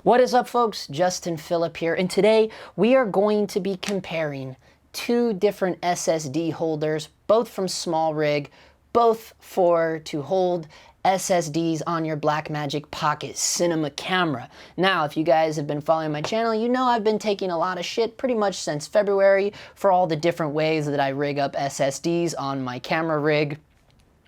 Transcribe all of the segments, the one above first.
What is up, folks? Justin Phillip here, and today we are going to be comparing two different SSD holders, both from SmallRig, both to hold SSDs on your BlackMagic Pocket Cinema camera. Now, if you guys have been following my channel, you know I've been taking a lot of shit pretty much since February for all the different ways that I rig up SSDs on my camera rig.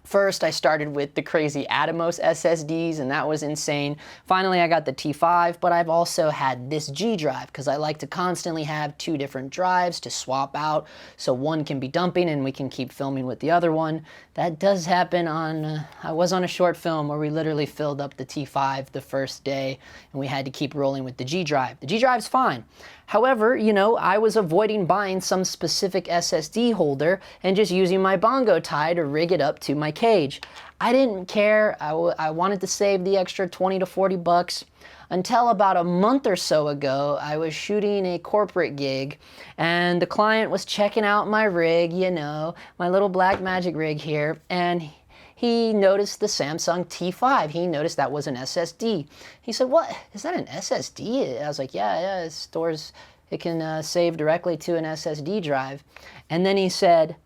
First, I started with the crazy Atomos SSDs, and that was insane. Finally, I got the T5, but I've also had this G drive because I like to constantly have two different drives to swap out so one can be dumping and we can keep filming with the other one. That does happen on, I was on a short film where we literally filled up the T5 the first day and we had to keep rolling with the G drive. The G drive's fine. However, you know, I was avoiding buying some specific SSD holder and just using my Bongo tie to rig it up to my cage. I didn't care. I wanted to save the extra 20 to 40 bucks until about a month or so ago. I was shooting a corporate gig and the client was checking out my rig, you know, my little BlackMagic rig here, and he noticed the Samsung T5. He noticed that was an SSD. He said, "What, is that an SSD?" I was like, yeah, it stores, it can save directly to an SSD drive. And then he said,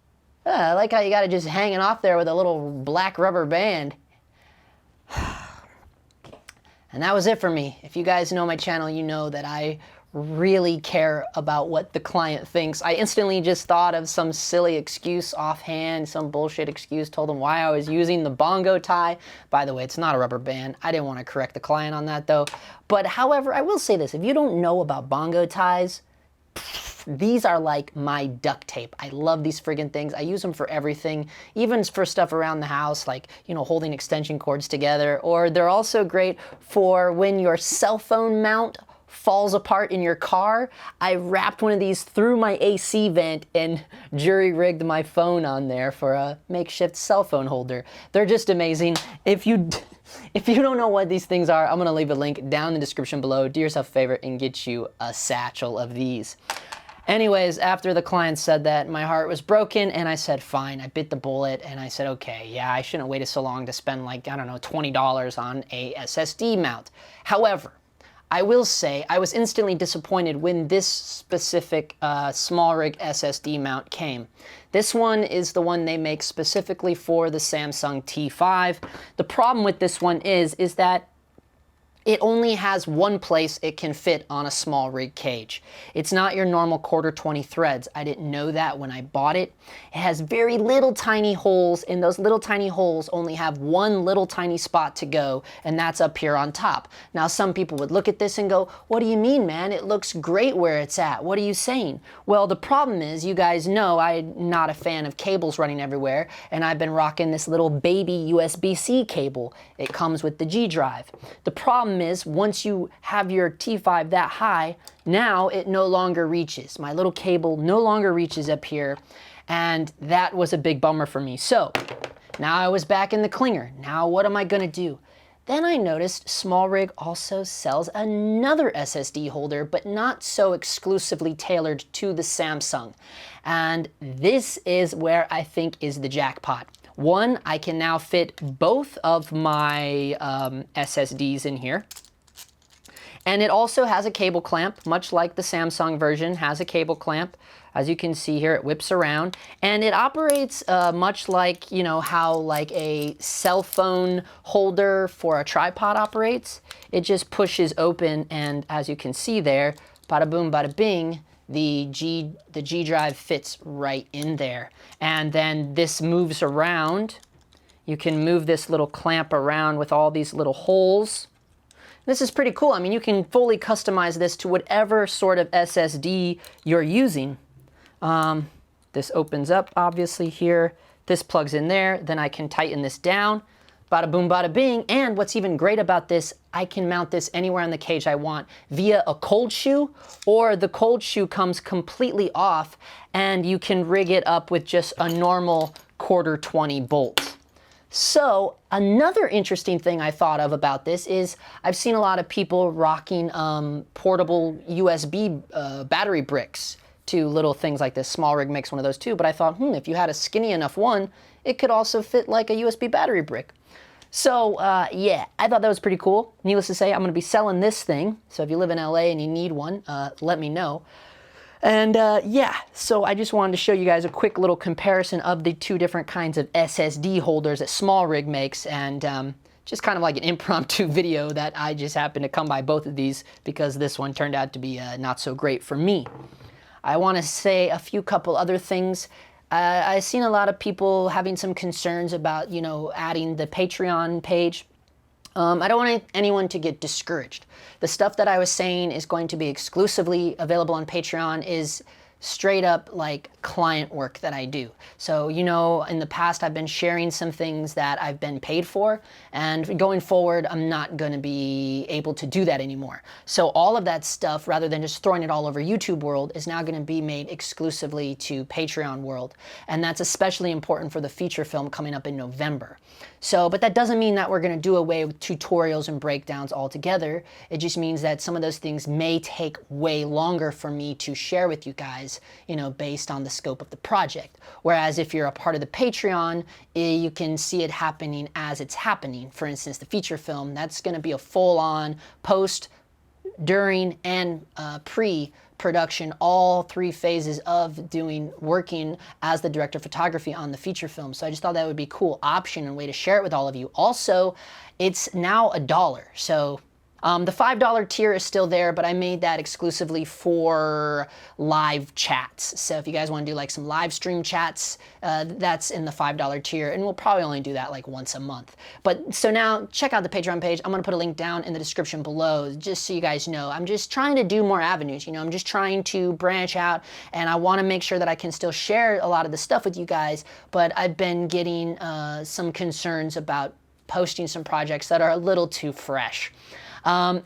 "I like how you got it just hanging off there with a little black rubber band." And that was it for me. If you guys know my channel, you know that I really care about what the client thinks. I instantly just thought of some silly excuse offhand, some bullshit excuse, told them why I was using the Bongo tie. By the way, it's not a rubber band. I didn't want to correct the client on that though. But however, I will say this, if you don't know about Bongo ties, these are like my duct tape. I love these friggin' things. I use them for everything, even for stuff around the house, like, you know, holding extension cords together. Or they're also great for when your cell phone mount falls apart in your car. I wrapped one of these through my AC vent and jury-rigged my phone on there for a makeshift cell phone holder. They're just amazing. If you don't know what these things are, I'm gonna leave a link down in the description below. Do yourself a favor and get you a satchel of these. Anyways, after the client said that, my heart was broken and I said, fine. I bit the bullet and I said, okay, yeah, I shouldn't have waited so long to spend like, I don't know, $20 on a SSD mount. However, I will say I was instantly disappointed when this specific SmallRig SSD mount came. This one is the one they make specifically for the Samsung T5. The problem with this one is that it only has one place it can fit on a SmallRig cage. It's not your normal 1/4-20 threads. I didn't know that when I bought it. It has very little tiny holes, and those little tiny holes only have one little tiny spot to go, and that's up here on top. Now, some people would look at this and go, "What do you mean, man? It looks great where it's at. What are you saying?" Well, the problem is, you guys know I'm not a fan of cables running everywhere, and I've been rocking this little baby USB-C cable. It comes with the G drive. The problem is, once you have your T5 that high, now it no longer reaches. My little cable no longer reaches up here, and that was a big bummer for me. So now I was back in the clinger. Now what am I gonna do? Then I noticed SmallRig also sells another SSD holder, but not so exclusively tailored to the Samsung. And this is where I think is the jackpot. One, I can now fit both of my SSDs in here. And it also has a cable clamp, much like the Samsung version has a cable clamp. As you can see here, it whips around. And it operates much like, you know, how like a cell phone holder for a tripod operates. It just pushes open, and as you can see there, bada boom, bada bing, the G drive fits right in there. And then this moves around. You can move this little clamp around with all these little holes. This is pretty cool. I mean, you can fully customize this to whatever sort of SSD you're using. This opens up obviously here. This plugs in there. Then I can tighten this down. Bada boom, bada bing. And what's even great about this, I can mount this anywhere on the cage I want via a cold shoe, or the cold shoe comes completely off and you can rig it up with just a normal 1/4-20 bolt. So another interesting thing I thought of about this is I've seen a lot of people rocking portable USB battery bricks to little things like this. SmallRig makes one of those too, but I thought, if you had a skinny enough one, it could also fit like a USB battery brick. So yeah, I thought that was pretty cool. Needless to say, I'm going to be selling this thing. So if you live in LA and you need one, let me know. And yeah, so I just wanted to show you guys a quick little comparison of the two different kinds of SSD holders that SmallRig makes, and just kind of like an impromptu video that I just happened to come by both of these because this one turned out to be not so great for me. I want to say a couple other things. I've seen a lot of people having some concerns about, you know, adding the Patreon page. I don't want anyone to get discouraged. The stuff that I was saying is going to be exclusively available on Patreon is straight up like client work that I do. So, you know, in the past I've been sharing some things that I've been paid for, and going forward I'm not going to be able to do that anymore. So all of that stuff, rather than just throwing it all over YouTube world, is now going to be made exclusively to Patreon world, and that's especially important for the feature film coming up in November. So, but that doesn't mean that we're going to do away with tutorials and breakdowns altogether. It just means that some of those things may take way longer for me to share with you guys, you know, based on the scope of the project. Whereas if you're a part of the Patreon, you can see it happening as it's happening. For instance, the feature film, that's going to be a full-on post, during, and pre-production, all three phases of working as the director of photography on the feature film. So I just thought that would be a cool option and way to share it with all of you. Also, it's now $1. So the $5 tier is still there, but I made that exclusively for live chats. So if you guys want to do like some live stream chats, that's in the $5 tier, and we'll probably only do that like once a month. But so now check out the Patreon page. I'm going to put a link down in the description below, just so you guys know. I'm just trying to do more avenues. You know, I'm just trying to branch out, and I want to make sure that I can still share a lot of the stuff with you guys, but I've been getting some concerns about posting some projects that are a little too fresh.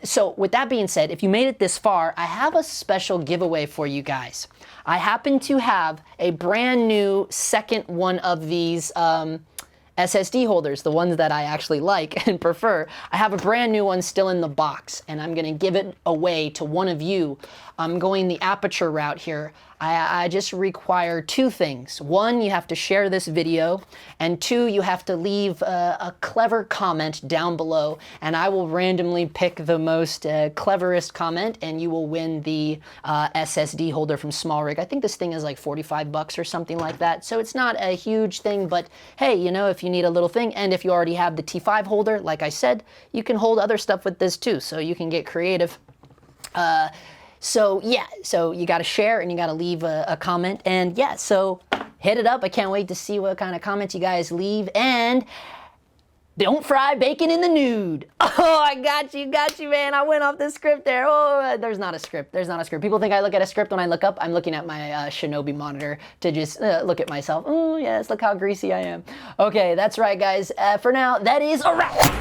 So with that being said, if you made it this far, I have a special giveaway for you guys. I happen to have a brand new second one of these SSD holders, the ones that I actually like and prefer. I have a brand new one still in the box, and I'm going to give it away to one of you. I'm going the aperture route here. I just require two things. One, you have to share this video, and two, you have to leave a clever comment down below, and I will randomly pick the most cleverest comment, and you will win the SSD holder from SmallRig. I think this thing is like 45 bucks or something like that, so it's not a huge thing, but hey, you know, if you need a little thing, and if you already have the T5 holder, like I said, you can hold other stuff with this too, so you can get creative. So yeah, so you got to share and you got to leave a comment, and yeah, so hit it up. I can't wait to see what kind of comments you guys leave, and don't fry bacon in the nude. Oh, I got you, man. I went off the script there. Oh, there's not a script. People think I look at a script when I look up. I'm looking at my Shinobi monitor to just look at myself. Oh, yes, look how greasy I am. Okay, that's right, guys. For now, that is a wrap.